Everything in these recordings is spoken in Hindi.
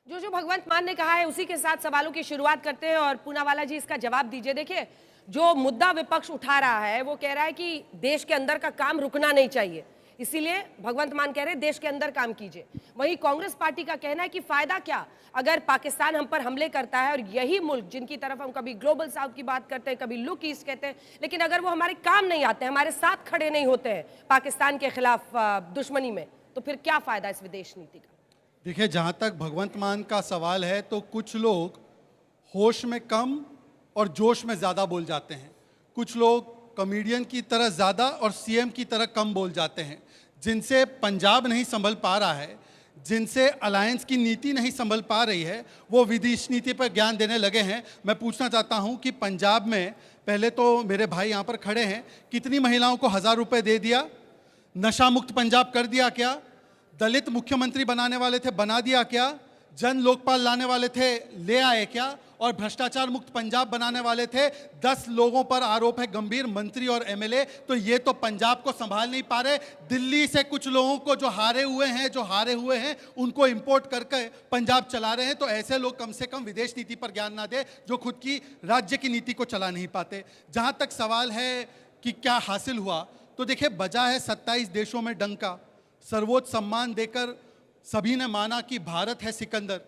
जो भगवंत मान ने कहा है उसी के साथ सवालों की शुरुआत करते हैं और पूनावाला जी इसका जवाब दीजिए। देखिए, जो मुद्दा विपक्ष उठा रहा है वो कह रहा है कि देश के अंदर का काम रुकना नहीं चाहिए, इसीलिए भगवंत मान कह रहे हैं देश के अंदर काम कीजिए। वहीं कांग्रेस पार्टी का कहना है कि फायदा क्या अगर पाकिस्तान हम पर हमले करता है, और यही मुल्क जिनकी तरफ हम कभी ग्लोबल साउथ की बात करते हैं, कभी लुक ईस्ट कहते हैं, लेकिन अगर वो हमारे काम नहीं आते, हमारे साथ खड़े नहीं होते हैं पाकिस्तान के खिलाफ दुश्मनी में, तो फिर क्या फायदा इस विदेश नीति का। देखिए, जहाँ तक भगवंत मान का सवाल है तो कुछ लोग होश में कम और जोश में ज़्यादा बोल जाते हैं। कुछ लोग कॉमेडियन की तरह ज़्यादा और सीएम की तरह कम बोल जाते हैं। जिनसे पंजाब नहीं संभल पा रहा है, जिनसे अलायंस की नीति नहीं संभल पा रही है, वो विदेश नीति पर ज्ञान देने लगे हैं। मैं पूछना चाहता हूँ कि पंजाब में पहले तो मेरे भाई यहाँ पर खड़े हैं, कितनी महिलाओं को 1000 रुपये दे दिया? नशा मुक्त पंजाब कर दिया क्या? दलित मुख्यमंत्री बनाने वाले थे, बना दिया क्या? जन लोकपाल लाने वाले थे, ले आए क्या? और भ्रष्टाचार मुक्त पंजाब बनाने वाले थे, 10 लोगों पर आरोप है गंभीर, मंत्री और एमएलए। तो ये तो पंजाब को संभाल नहीं पा रहे। दिल्ली से कुछ लोगों को जो हारे हुए हैं उनको इंपोर्ट करके पंजाब चला रहे हैं। तो ऐसे लोग कम से कम विदेश नीति पर ज्ञान ना दे जो खुद की राज्य की नीति को चला नहीं पाते। जहां तक सवाल है कि क्या हासिल हुआ, तो देखिए, बजा है 27 देशों में डंका, सर्वोच्च सम्मान देकर सभी ने माना कि भारत है सिकंदर।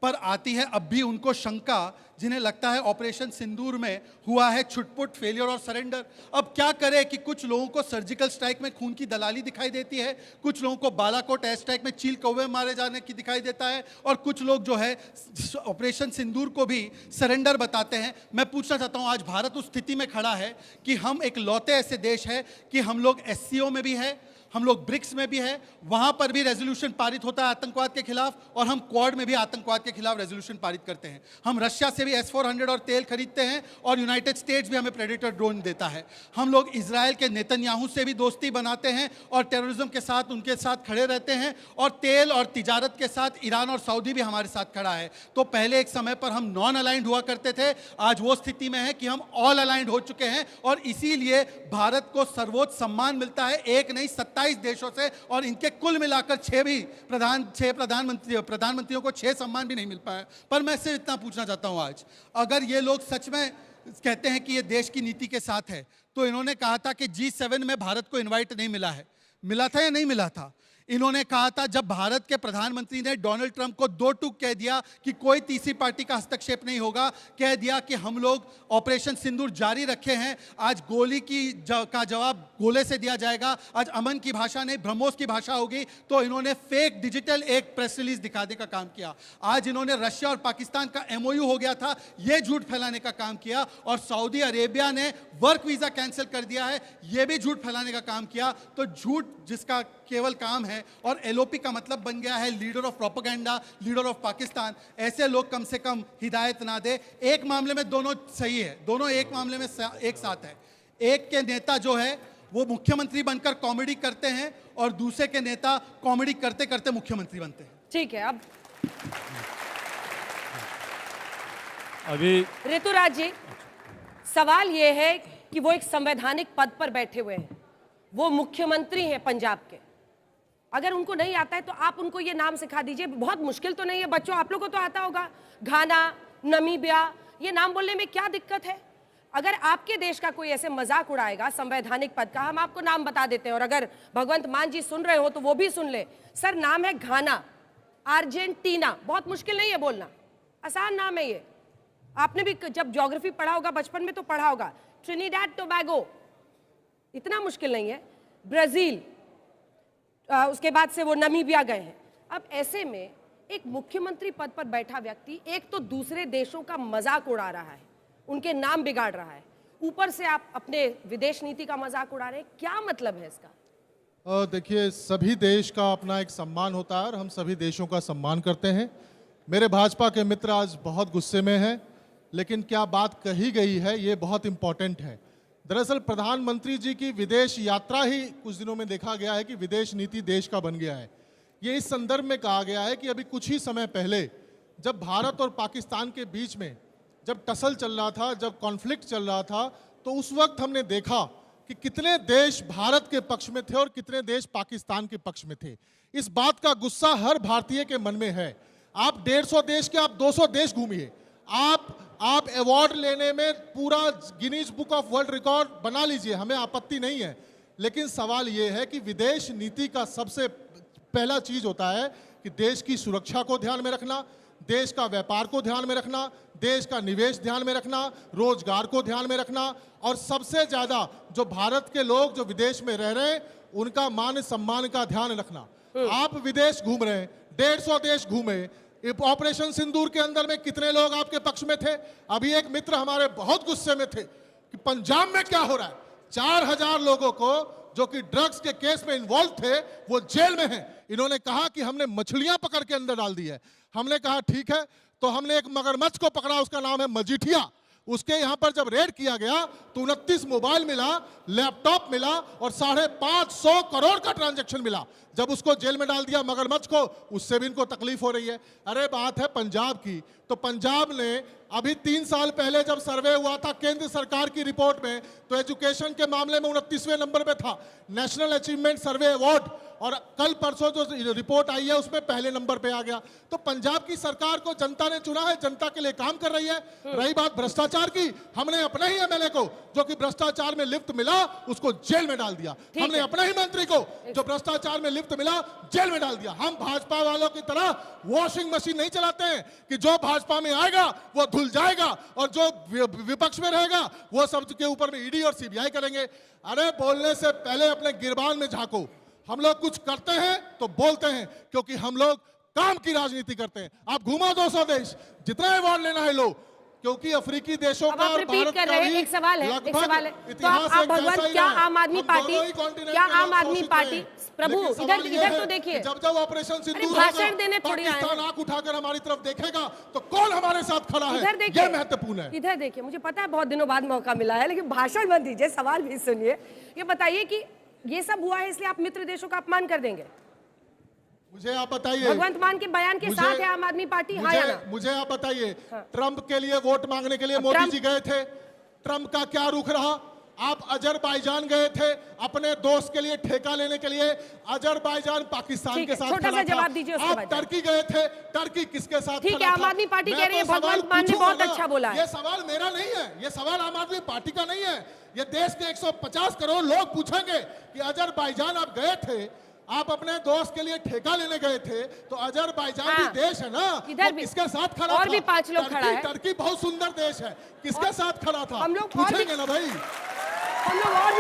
पर आती है अब भी उनको शंका, जिन्हें लगता है ऑपरेशन सिंदूर में हुआ है छुटपुट, फेलियर और सरेंडर। अब क्या करे कि कुछ लोगों को सर्जिकल स्ट्राइक में खून की दलाली दिखाई देती है, कुछ लोगों को बालाकोट एयर स्ट्राइक में चील कौवे मारे जाने की दिखाई देता है, और कुछ लोग जो है ऑपरेशन सिंदूर को भी सरेंडर बताते हैं। मैं पूछना चाहता हूँ, आज भारत उस स्थिति में खड़ा है कि हम एक लौते ऐसे देश है कि हम लोग एससीओ में भी है, हम लोग ब्रिक्स में भी है, वहां पर भी रेजोल्यूशन पारित होता है आतंकवाद के खिलाफ, और हम क्वाड में भी आतंकवाद के खिलाफ रेजोल्यूशन पारित करते हैं। हम रशिया से भी S-400 और तेल खरीदते हैं, और यूनाइटेड स्टेट्स भी हमें प्रेडेटर ड्रोन देता है। हम लोग इजराइल के नेतन्याहू से भी दोस्ती बनाते हैं और टेररिज्म के साथ उनके साथ खड़े रहते हैं, और तेल और तिजारत के साथ ईरान और सऊदी भी हमारे साथ खड़ा है। तो पहले एक समय पर हम नॉन अलाइंड हुआ करते थे, आज वो स्थिति में है कि हम ऑल अलाइंड हो चुके हैं, और इसीलिए भारत को सर्वोच्च सम्मान मिलता है, एक नहीं 27 देशों से, और इनके कुल मिलाकर 6 प्रधानमंत्रियों को 6 सम्मान भी नहीं मिल पाया। पर मैं सिर्फ इतना पूछना चाहता हूं, आज अगर ये लोग सच में कहते हैं कि ये देश की नीति के साथ है, तो इन्होंने कहा था कि G7 में भारत को इनवाइट नहीं मिला है, मिला था या नहीं मिला था? इन्होंने कहा था, जब भारत के प्रधानमंत्री ने डोनाल्ड ट्रंप को 2 टूक कह दिया कि कोई तीसरी पार्टी का हस्तक्षेप नहीं होगा, कह दिया कि हम लोग ऑपरेशन सिंदूर जारी रखे हैं, आज गोली का जवाब गोले से दिया जाएगा, आज अमन की भाषा नहीं ब्रह्मोस की भाषा होगी, तो इन्होंने फेक डिजिटल एक प्रेस रिलीज दिखाने का काम किया। आज इन्होंने रशिया और पाकिस्तान का MOU हो गया था, यह झूठ फैलाने का काम किया, और सऊदी अरेबिया ने वर्क वीजा कैंसिल कर दिया है, यह भी झूठ फैलाने का काम किया। तो झूठ जिसका केवल काम है, और LOP का मतलब बन गया है leader of propaganda, leader of Pakistan. ऐसे लोग कम से कम हिदायत ना दे। एक मामले में दोनों सही है, दोनों एक मामले में एक साथ है। एक के नेता जो है वो मुख्यमंत्री बनकर कॉमेडी करते हैं, और दूसरे के नेता कॉमेडी करते करते मुख्यमंत्री बनते हैं। ठीक है, अब अभी ऋतुराज जी, सवाल ये है कि वो एक संवैधानिक पद पर बैठे हुए हैं, वो मुख्यमंत्री हैं पंजाब के। अगर उनको नहीं आता है तो आप उनको ये नाम सिखा दीजिए, बहुत मुश्किल तो नहीं है। बच्चों, आप लोगों को तो आता होगा, घाना, नमीबिया, ये नाम बोलने में क्या दिक्कत है? अगर आपके देश का कोई ऐसे मजाक उड़ाएगा संवैधानिक पद का, हम आपको नाम बता देते हैं, और अगर भगवंत मान जी सुन रहे हो तो वो भी सुन ले। सर, नाम है घाना, अर्जेंटीना, बहुत मुश्किल नहीं है बोलना, आसान नाम है ये। आपने भी जब ज्योग्राफी पढ़ा होगा बचपन में तो पढ़ा होगा। ट्रिनिडाड टोबैगो, इतना मुश्किल नहीं है। ब्राजील, उसके बाद से वो नमीबिया गए हैं। अब ऐसे में एक मुख्यमंत्री पद पर बैठा व्यक्ति एक तो दूसरे देशों का मजाक उड़ा रहा है, उनके नाम बिगाड़ रहा है, ऊपर से आप अपने विदेश नीति का मजाक उड़ा रहे हैं, क्या मतलब है इसका? देखिए, सभी देश का अपना एक सम्मान होता है, और हम सभी देशों का सम्मान करते हैं। मेरे भाजपा के मित्र आज बहुत गुस्से में हैं, लेकिन क्या बात कही गई है ये बहुत इंपॉर्टेंट है। दरअसल प्रधानमंत्री जी की विदेश यात्रा ही कुछ दिनों में देखा गया है कि विदेश नीति देश का बन गया है। ये इस संदर्भ में कहा गया है कि अभी कुछ ही समय पहले जब भारत और पाकिस्तान के बीच में जब टसल चल रहा था, जब कॉन्फ्लिक्ट चल रहा था, तो उस वक्त हमने देखा कि कितने देश भारत के पक्ष में थे और कितने देश पाकिस्तान के पक्ष में थे। इस बात का गुस्सा हर भारतीय के मन में है। आप 150 देश के, आप 200 देश घूमिए, आप अवार्ड लेने में पूरा Guinness book of world record बना लीजिए, हमें आपत्ति नहीं है। लेकिन सवाल यह है कि विदेश नीति का सबसे पहला चीज होता है कि देश की सुरक्षा को ध्यान में रखना, देश का व्यापार को ध्यान में रखना, देश का निवेश ध्यान में रखना, रोजगार को ध्यान में रखना, और सबसे ज्यादा जो भारत के लोग जो विदेश में रह रहे हैं उनका मान सम्मान का ध्यान रखना। आप विदेश घूम रहे हैं, 150 देश घूमे, ऑपरेशन सिंदूर के अंदर में कितने लोग आपके पक्ष में थे? अभी एक मित्र हमारे बहुत गुस्से में थे कि पंजाब में क्या हो रहा है। 4000 लोगों को जो कि ड्रग्स के केस में इन्वॉल्व थे वो जेल में हैं। इन्होंने कहा कि हमने मछलियां पकड़ के अंदर डाल दी है। हमने कहा ठीक है, तो हमने एक मगरमच्छ को पकड़ा, उसका नाम है मजीठिया। उसके यहां पर जब रेड किया गया तो 29 मोबाइल मिला, लैपटॉप मिला और 550 करोड़ का ट्रांजैक्शन मिला। जब उसको जेल में डाल दिया मगरमच्छ को, उससे भी इनको तकलीफ हो रही है। अरे बात है पंजाब की, तो पंजाब ने अभी 3 साल पहले जब सर्वे हुआ था केंद्र सरकार की रिपोर्ट में, तो एजुकेशन के मामले में 29वें नंबर पे था, नेशनल अचीवमेंट सर्वे अवार्ड, और कल परसों जो रिपोर्ट आई है उसमें पहले नंबर पे आ गया। तो पंजाब की सरकार को जनता ने चुना है, जनता के लिए काम कर रही है। रही बात भ्रष्टाचार की, हमने अपने ही एमएलए को जो कि भ्रष्टाचार में लिप्त मिला उसको जेल में डाल दिया। हमने अपने ही मंत्री को जो भ्रष्टाचार में लिप्त मिला जेल में डाल दिया। हम भाजपा वालों की तरह वॉशिंग मशीन नहीं चलाते हैं कि जो भाजपा में आएगा वो धुल जाएगा और जो विपक्ष में रहेगा वो सब के ऊपर में ईडी और सीबीआई करेंगे। अरे बोलने से पहले अपने गिरबान में झांको। हम लोग कुछ करते हैं तो बोलते हैं, क्योंकि हम लोग काम की राजनीति करते हैं। आप घुमा 200 देश, जितना अवार्ड लेना है लो, क्योंकि अफ्रीकी देशों का और भारत का भी एक सवाल है तो आप भगवंत, क्या आम आदमी पार्टी, क्या आम आदमी पार्टी, प्रभु इधर तो देखिए, जब ऑपरेशन सिंदूर भाषण देने थोड़ी आए, पाकिस्तान आंख उठाकर हमारी तरफ देखेगा तो कौन हमारे साथ खड़ा है, ये महत्वपूर्ण है। इधर देखिए, मुझे पता है बहुत दिनों बाद मौका मिला है, लेकिन भाषण मत दीजिए, सवाल भी सुनिए। ये बताइए कि ये सब हुआ है इसलिए आप मित्र देशों का अपमान कर देंगे? मुझे आप बताइए, भगवंत मान के बयान के साथ है आम आदमी पार्टी, हाँ या ना? मुझे आप बताइए, ट्रंप के लिए वोट मांगने के लिए मोदी जी गए थे, ट्रंप का क्या रुख रहा? आप अजरबैजान गए थे अपने दोस्त के लिए ठेका लेने के लिए, अजरबैजान पाकिस्तान के साथ खड़ा था। आप टर्की गए थे, टर्की किसके साथ? ठीक है, आम आदमी पार्टी कह रही है भगवंत मान ने बहुत अच्छा बोला है। ये सवाल मेरा नहीं है, ये सवाल आम आदमी पार्टी का नहीं है, ये देश के 150 करोड़ लोग पूछेंगे कि अजरबैजान आप गए थे, आप अपने दोस्त के लिए ठेका लेने गए थे, तो अजरबैजान भी देश है ना, इधर भी किसके साथ खड़ा था? और भी 5 लोग खड़ा है। टर्की बहुत सुंदर देश है, किसके साथ खड़ा था? हम लोग पूछेंगे ना भाई, हम लोग और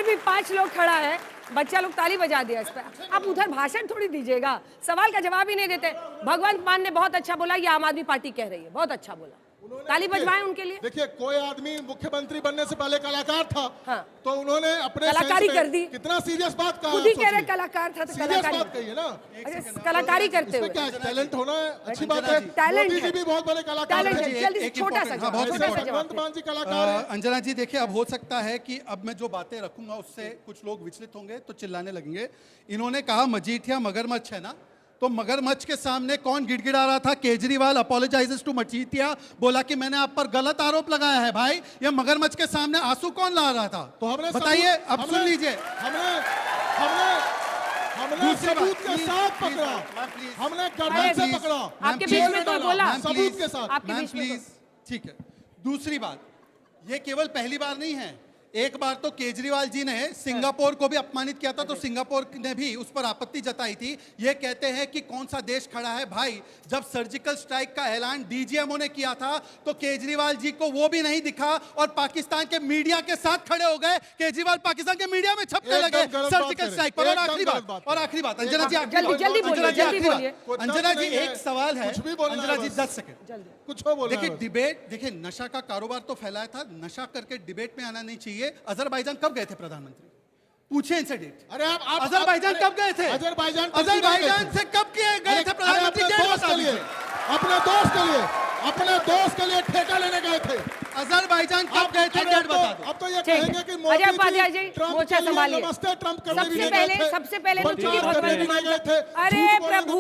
भी 5 लोग खड़ा है। बच्चा लोग ताली बजा दिया इस पर। आप उधर भाषण थोड़ी दीजिएगा, सवाल का जवाब ही नहीं देते। भगवंत मान ने बहुत अच्छा बोला, ये आम आदमी पार्टी कह रही है, बहुत अच्छा बोला, ताली बजवाएं उनके लिए। देखिए, कोई आदमी मुख्यमंत्री बनने से पहले कलाकार था, हाँ। तो उन्होंने अपने कलाकारी कर दी। कितना सीरियस बात कहा, खुद ही कह रहे कलाकार था तो कलाकारी बात कही है ना, कलाकारी करते हुए क्या टैलेंट होना है, अच्छी बात है। टैलेंट मोदी जी भी बहुत बड़े कलाकार हैं। जल्दी छोटा सा भगवंत मान जी कलाकार हैं। अंजना जी देखिए, अब हो सकता है कि अब मैं जो बातें रखूंगा उससे कुछ लोग विचलित होंगे तो चिल्लाने लगेंगे। इन्होंने कहा मजीठिया मगरमच्छ है ना, तो मगरमच्छ के सामने कौन गिड़गिड़ा रहा था? केजरीवाल अपोलोजाइजेस टू मजीठिया, बोला कि मैंने आप पर गलत आरोप लगाया है। भाई, ये मगरमच्छ के सामने आंसू कौन ला रहा था? तो हमने बताइए, अब सुन लीजिए। हमने सबूत के साथ पकड़ा, हमने गर्दन से पकड़ा। आपके बीच में कोई बोला? सबूत के साथ। मैम प्लीज, ठीक है। दूसरी बात, ये केवल पहली बार नहीं है, एक बार तो केजरीवाल जी ने सिंगापुर को भी अपमानित किया था, तो सिंगापुर ने भी उस पर आपत्ति जताई थी। ये कहते हैं कि कौन सा देश खड़ा है। भाई, जब सर्जिकल स्ट्राइक का ऐलान डीजीएमओ ने किया था तो केजरीवाल जी को वो भी नहीं दिखा और पाकिस्तान के मीडिया के साथ खड़े हो गए। केजरीवाल पाकिस्तान के मीडिया में छपने लगे सर्जिकल स्ट्राइक पर। और आखिरी बात अंजना जी, जल्दी बोलिए। अंजना जी, एक सवाल है अंजना जी, 10 सेकंड कुछ बोलिए। देखिए, डिबेट, देखिए नशा का कारोबार तो फैलाया था, नशा करके डिबेट में आना नहीं चाहिए। अजरबैजान कब गए थे प्रधानमंत्री? पूछे इनसे डेट। अरे आप अजरबैजान कब गए थे? अजरबैजान से कब गए थे प्रधानमंत्री? अपने दोस्त के लिए ठेका लेने गए थे। अजरबैजान कब गए थे? डेट बता दो। अब तो ये कहेंगे कि मोदी जी मोर्चा संभालिए। नमस्ते ट्रंप करने भी सबसे पहले तो चुकी गए थे। अरे प्रभु,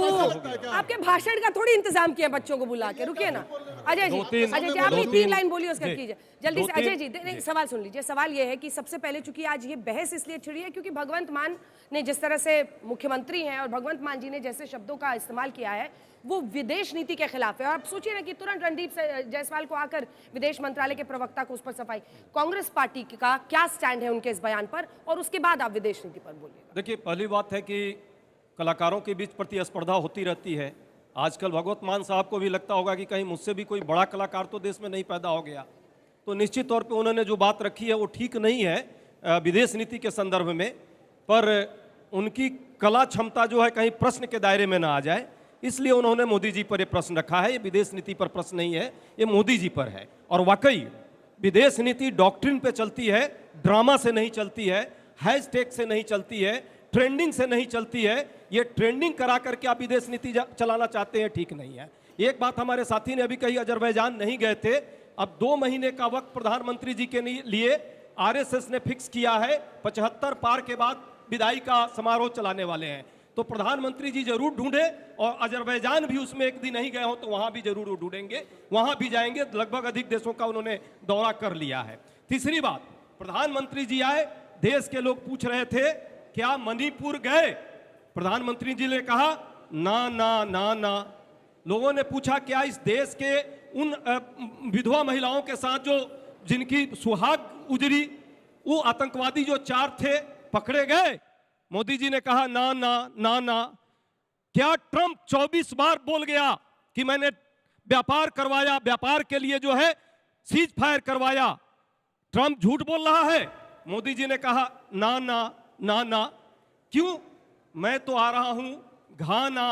आपके भाषण का थोड़ी इंतजाम किया बच्चों को बुला के। रुकिए ना, अजय जी, दो-तीन- अजय जी, आपने दो-तीन- 3 लाइन बोली, उसका जी, कीजिए जल्दी से। दो-तीन- अजय जी, नहीं, सवाल सुन लीजिए। सवाल ये है कि सबसे पहले, चूंकि आज ये बहस इसलिए छिड़ी है क्योंकि भगवंत मान ने जिस तरह से, मुख्यमंत्री हैं और भगवंत मान जी ने जैसे शब्दों का इस्तेमाल किया है वो विदेश नीति के खिलाफ है। और आप सोचिए ना कि तुरंत रणदीप जायसवाल को आकर विदेश मंत्रालय के प्रवक्ता को उस पर सफाई, कांग्रेस पार्टी का क्या स्टैंड है उनके इस बयान पर, और उसके बाद आप विदेश नीति पर बोलिए। देखिए, पहली बात है कि कलाकारों के बीच प्रतिस्पर्धा होती रहती है। आजकल भगवत मान साहब को भी लगता होगा कि कहीं मुझसे भी कोई बड़ा कलाकार तो देश में नहीं पैदा हो गया, तो निश्चित तौर पे उन्होंने जो बात रखी है वो ठीक नहीं है विदेश नीति के संदर्भ में, पर उनकी कला क्षमता जो है कहीं प्रश्न के दायरे में ना आ जाए, इसलिए उन्होंने मोदी जी पर ये प्रश्न रखा है। ये विदेश नीति पर प्रश्न नहीं है, ये मोदी जी पर है। और वाकई विदेश नीति डॉक्ट्रिन पे चलती है, ड्रामा से नहीं चलती है, हैशटैग से नहीं चलती है, ट्रेंडिंग से नहीं चलती है। ये ट्रेंडिंग करा करके आप विदेश नीति चलाना चाहते हैं, ठीक नहीं है। एक बात हमारे साथी ने अभी कही, अजरबैजान नहीं गए थे, अब 2 महीने का वक्त प्रधानमंत्री जी के लिए आरएसएस ने फिक्स किया है, 75 पार के बाद विदाई का समारोह चलाने वाले हैं। तो प्रधानमंत्री जी जरूर ढूंढे, और अजरबैजान भी उसमें एक दिन नहीं गए हो तो वहां भी जरूर ढूंढेंगे, वहां भी जाएंगे। लगभग अधिक देशों का उन्होंने दौरा कर लिया है। तीसरी बात, प्रधानमंत्री जी आए, देश के लोग पूछ रहे थे क्या मणिपुर गए, प्रधानमंत्री जी ने कहा ना ना ना ना। लोगों ने पूछा क्या इस देश के उन विधवा महिलाओं के साथ जो जिनकी सुहाग उजड़ी, वो आतंकवादी जो 4 थे पकड़े गए, मोदी जी ने कहा ना ना ना ना। क्या ट्रंप 24 बार बोल गया कि मैंने व्यापार करवाया, व्यापार के लिए जो है सीज फायर करवाया, ट्रंप झूठ बोल रहा है? मोदी जी ने कहा ना ना ना ना। क्यों? मैं तो आ रहा हूं घाना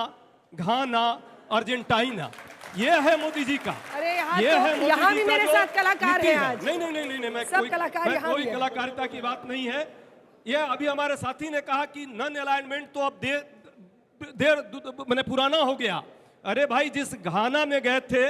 घाना अर्जेंटीना, ये है मोदी जी का। अरे यहाँ ये तो, है मोदी यहाँ जी भी का मेरे जो साथ कलाकार नीति हैं है। आज। नहीं नहीं नहीं नहीं, मैं सब कोई कलाकार यहाँ कोई भी हैं। कलाकारिता की बात नहीं है। ये अभी हमारे साथी ने कहा कि नन अलाइनमेंट तो अब देर मैंने पुराना हो गया। अरे भाई, जिस घाना में गए थे,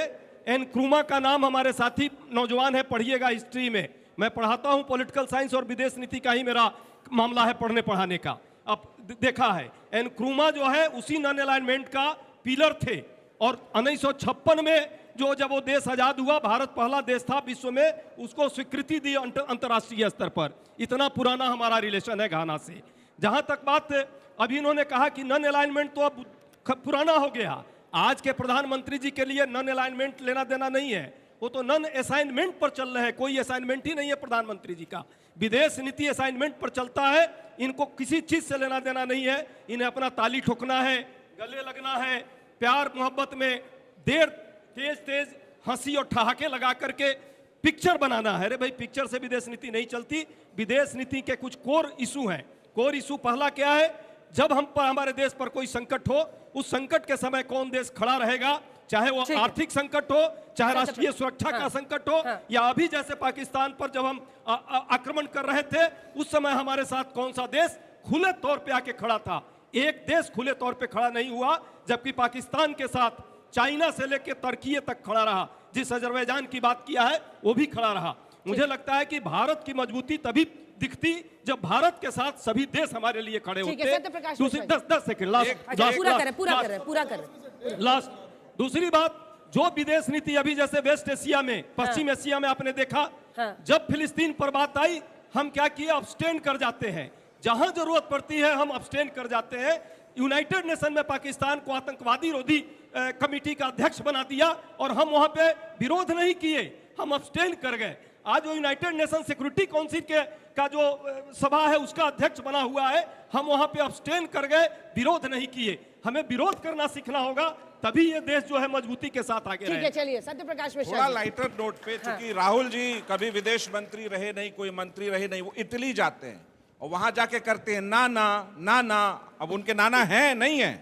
एनक्रूमा का नाम हमारे साथी नौजवान है, पढ़िएगा हिस्ट्री में, मैं पढ़ाता हूं पॉलिटिकल साइंस और विदेश नीति का ही मेरा मामला है पढ़ने पढ़ाने का। अब देखा है, एनक्रूमा जो है उसी नॉन अलाइनमेंट का पिलर थे, और 1956 में जब वो देश आजाद हुआ, भारत पहला देश था विश्व में, उसको स्वीकृति दी अंतर्राष्ट्रीय स्तर पर। इतना पुराना हमारा रिलेशन है घाना से। जहां तक बात, अभी इन्होंने कहा कि नॉन अलाइनमेंट तो अब पुराना हो गया। आज के प्रधानमंत्री जी के लिए नॉन अलाइनमेंट लेना देना नहीं है, वो तो नॉन असाइनमेंट पर चल रहे हैं। कोई असाइनमेंट ही नहीं है प्रधानमंत्री जी का। विदेश नीति असाइनमेंट पर चलता है, इनको किसी चीज से लेना देना नहीं है। इन्हें अपना ताली ठोकना है, गले लगना है, प्यार मोहब्बत में देर तेज तेज हंसी और ठहाके लगा करके पिक्चर बनाना है। अरे भाई, पिक्चर से विदेश नीति नहीं चलती। विदेश नीति के कुछ कोर इशू हैं। कोर इशू पहला क्या है? जब हम पर हमारे देश पर कोई संकट हो, उस संकट के समय कौन देश खड़ा रहेगा, चाहे वो आर्थिक संकट हो, चाहे राष्ट्रीय सुरक्षा का संकट हो, या अभी जैसे पाकिस्तान पर जब हम आक्रमण कर रहे थे, उस समय हमारे साथ कौन सा देश खुले तौर पे आके खड़ा था? एक देश खुले तौर पे खड़ा नहीं हुआ, जबकि पाकिस्तान के साथ चाइना से लेकर तुर्की तक खड़ा रहा। जिस अजरबैजान की बात किया है वो भी खड़ा रहा। मुझे लगता है कि भारत की मजबूती तभी दिखती जब भारत के साथ सभी देश हमारे लिए खड़े होते। दूसरी 10 सेकंड पूरा करें। लास्ट दूसरी बात, जो विदेश नीति अभी जैसे वेस्ट एशिया में, पश्चिम एशिया में आपने देखा, जब फिलिस्तीन पर बात आई, हम क्या किए? अब्सटेन कर जाते हैं। जहां जरूरत पड़ती है हम अब्सटेन कर जाते हैं। यूनाइटेड नेशन में पाकिस्तान को आतंकवादी विरोधी कमेटी का अध्यक्ष बना दिया, और हम वहां पे विरोध नहीं किए, हम अब्सटेन कर गए। आज वो यूनाइटेड नेशन सिक्योरिटी काउंसिल का जो सभा है उसका अध्यक्ष बना हुआ है, हम वहां पे अब्सटेन कर गए, विरोध नहीं किए। हमें विरोध करना सीखना होगा, तभी ये देश जो है मजबूती के साथ आगे रहेगा। चलिए सत्य प्रकाश मिश्रा थोड़ा जी। लाइटर नोट पे, चूंकि राहुल जी कभी विदेश मंत्री रहे नहीं, कोई मंत्री रहे नहीं, वो इटली जाते हैं और वहां जाके करते हैं नाना नाना। अब उनके नाना हैं नहीं है,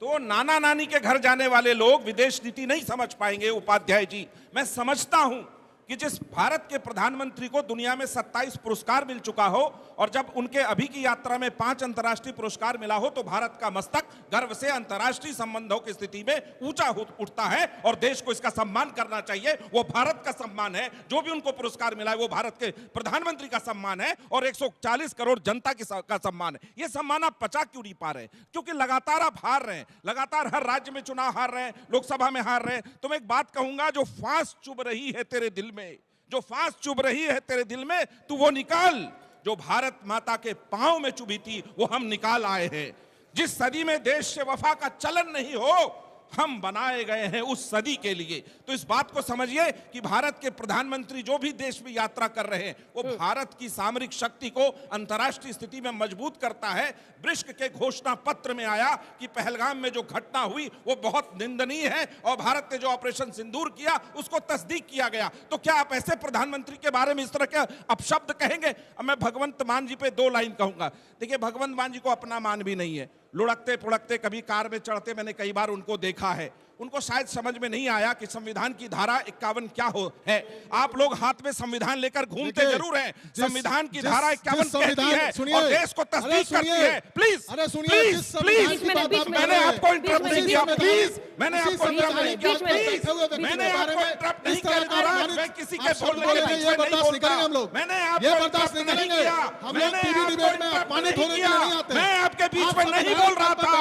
तो नाना नानी के घर जाने वाले लोग विदेश नीति नहीं समझ पाएंगे। उपाध्याय जी, मैं समझता हूं कि जिस भारत के प्रधानमंत्री को दुनिया में 27 पुरस्कार मिल चुका हो और जब उनके अभी की यात्रा में 5 अंतर्राष्ट्रीय पुरस्कार मिला हो तो भारत का मस्तक गर्व से अंतर्राष्ट्रीय संबंधों की स्थिति में ऊंचा उठता है और देश को इसका सम्मान करना चाहिए। वो भारत का सम्मान है, जो भी उनको पुरस्कार मिला है वो भारत के प्रधानमंत्री का सम्मान है और 140 करोड़ जनता का सम्मान है। ये सम्मान आप पचा क्यों नहीं पा रहे? क्योंकि लगातार आप हार रहे हैं, लगातार हर राज्य में चुनाव हार रहे हैं, लोकसभा में हार रहे हैं। तो मैं एक बात कहूंगा, जो फांस चुभ रही है तेरे दिल में, जो फांस चुभ रही है तेरे दिल में, तू वो निकाल जो भारत माता के पांव में चुभी थी, वो हम निकाल आए हैं। जिस सदी में देश से वफा का चलन नहीं हो, हम बनाए गए हैं उस सदी के लिए। तो इस बात को समझिए कि भारत के प्रधानमंत्री जो भी देश में यात्रा कर रहे हैं वो भारत की सामरिक शक्ति को अंतर्राष्ट्रीय स्थिति में मजबूत करता है। ब्रिक्स के घोषणा पत्र में आया कि पहलगाम में जो घटना हुई वो बहुत निंदनीय है और भारत ने जो ऑपरेशन सिंदूर किया उसको तस्दीक किया गया। तो क्या आप ऐसे प्रधानमंत्री के बारे में इस तरह के अपशब्द कहेंगे? अब मैं भगवंत मान जी पे 2 लाइन कहूंगा। देखिए, भगवंत मान जी को अपना मान भी नहीं है। लुढ़कते पुढ़कते कभी कार में चढ़ते मैंने कई बार उनको देखा है। उनको शायद समझ में नहीं आया कि संविधान की धारा 51 क्या है। आप लोग हाथ में संविधान लेकर घूमते जरूर हैं। संविधान की धारा 51 कहती है और देश को तस्दीक करती है। प्लीज, प्लीज, प्लीज, मैंने आपको इंटरप्ट नहीं किया। प्लीज, मैंने आपको इंटरप्ट नहीं किया। प्लीज, मैंने आपको इंटरप्ट नहीं किया। दौरान मैं किसी के बोलने के बीच में नहीं बोलता। मैंने आपको इंटरप्ट नहीं किया। मैंने आपको इंटरप्ट नहीं किया। मैं आपके बीच में नहीं बोल रहा था।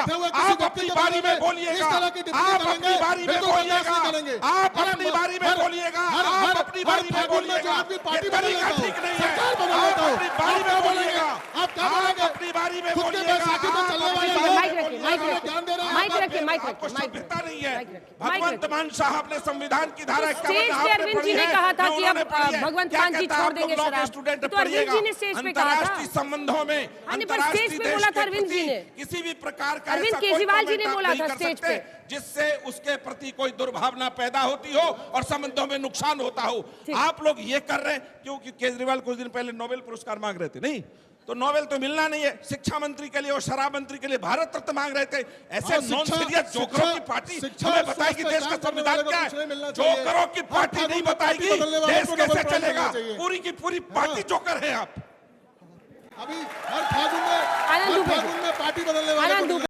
आप अपनी बारी में बोलिएगा। आप अपनी बारी में बोलिएगा। आप अपनी बारी में बोलिएगा। आप अपनी बारी में बोलिएगा। ये तरीका ठीक नहीं है। आप अपनी बारी में बोलिएगा। आप अपनी बारी में बोलिएगा। आपको सभ्यता नहीं है। भगवंत मान साहब ने संविधान की धारा अरविंद जी ने कहा था कि अब भगवंत मान जी छोड़ देंगे शराब। तो अरविंद जी ने स्टेज पे कहा था। अंतर्राष्ट्रीय संबंधों में स्टेज पे बोला था अरविंद जी ने। किसी भी प्रकार का अरविंद केजरीवाल जी ने बोला था स्टेज पे, जिससे उसके प्रति कोई दुर्भावना पैदा होती हो और संबंधों में नुकसान होता हो। आप लोग ये कर रहे हैं क्योंकि केजरीवाल कुछ दिन पहले नोबेल पुरस्कार मांग रहे थे। नहीं तो नोबेल तो मिलना नहीं है। शिक्षा मंत्री के लिए और शराब मंत्री के लिए भारत रत्न मांग रहे थे। ऐसे नॉन सीरियस जोकरों की पार्टी हमें बताएगी देश का संविधान क्या है? जोकरों की पार्टी नहीं बताएगी देश कैसे चलेगा? पूरी की पूरी पार्टी जोकर है आप। अभी हर फागुन में पार्टी बदलने वाले